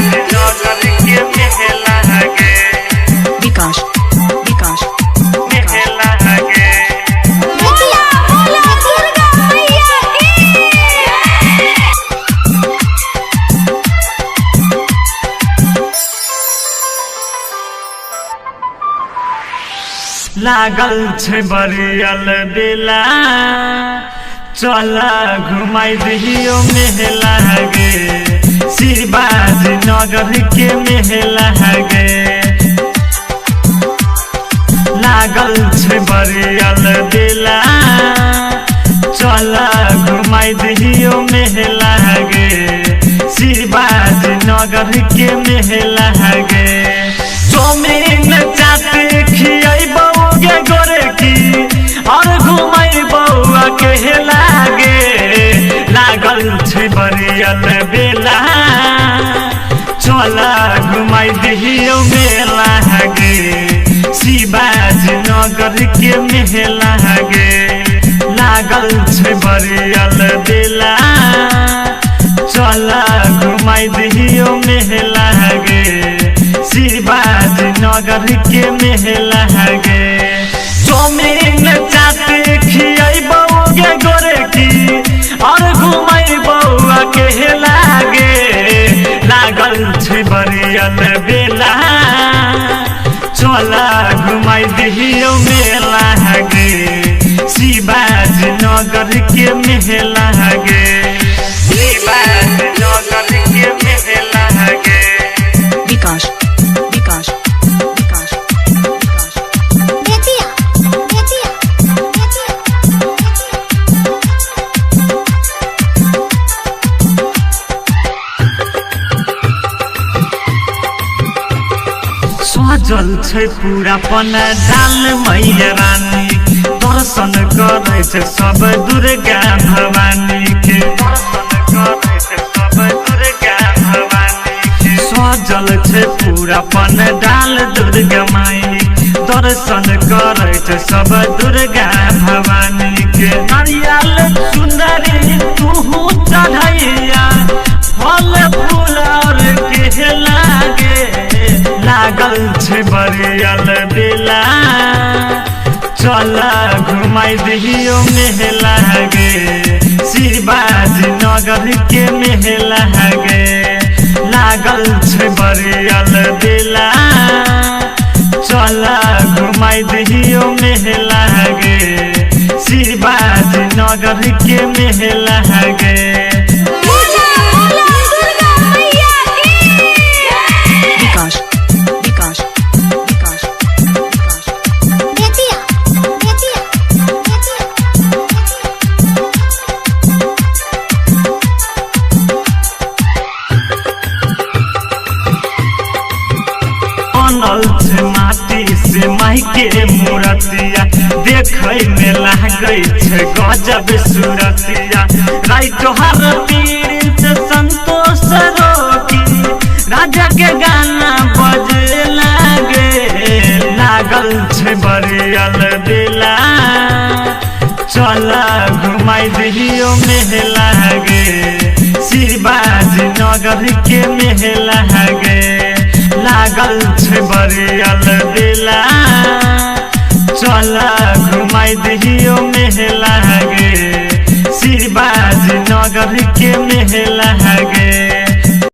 नगर के मेला गे विकास विकास मेला गे लागल छै बरियल बेला चला घुमाई दियो मेला गे शिवाजी नगर के मेला गे लागल छै बरियल बेला चला घुमाई दियो मेला गे शिवाजी नगर के मेला गे चौमिन चाट खियाइबो गे गोरे की और घुमाई बउआ के लागे लागल छै बरियल बेला चला घुमाई दियो मेला गे शिवाजी नगर के मेला गे लागल छै बरियल बेला चला घुमाई दियो मेला गे शिवाजी नगर के मेला गे चौमिन चाट खियाइबो गे गोरे की और घुमाई बउआ के लागे लागल छै बरियल बेला चला घुमाई दियो मेला गे शिवाजी नगर के मेला गे शिवाजी नगर के मेला गे विकास विकास विकास विकास सजल छै पूरा पंडाल मैया रानी दर्शन करे छै सब दुर्गा भवानी के दर्शन करे छै सब दुर्गा भवानी के सजल छै पूरा पंडाल दुर्गा माई दर्शन करे छै सब दुर्गा भवानी के नारियल सुंदरी तू चढ़ैया फल फूल और के लागे लागल छै बरियल बेला चला घुमाई दियो मेला गे शिवाजी नगर के मेला गे लागल छै बरियल बेला चला घुमाई दियो मेला गे शिवाजी नगर के मेला गे विकास विकास विकास विकास बनल छै माटी से माई के मूर्तिया देखै में लागै छै गजब सूरतिया राइट हर पीर संतोष रोकी राजा के गाना बजे लागे लागल छै बरियल बेला चला घुमाई दियो मेला गे शिवाजी नगर के मेला गे लागल छै बरियल बेला चला घुमाई दियो मेला गे शिवाजी नगर के मेला गे।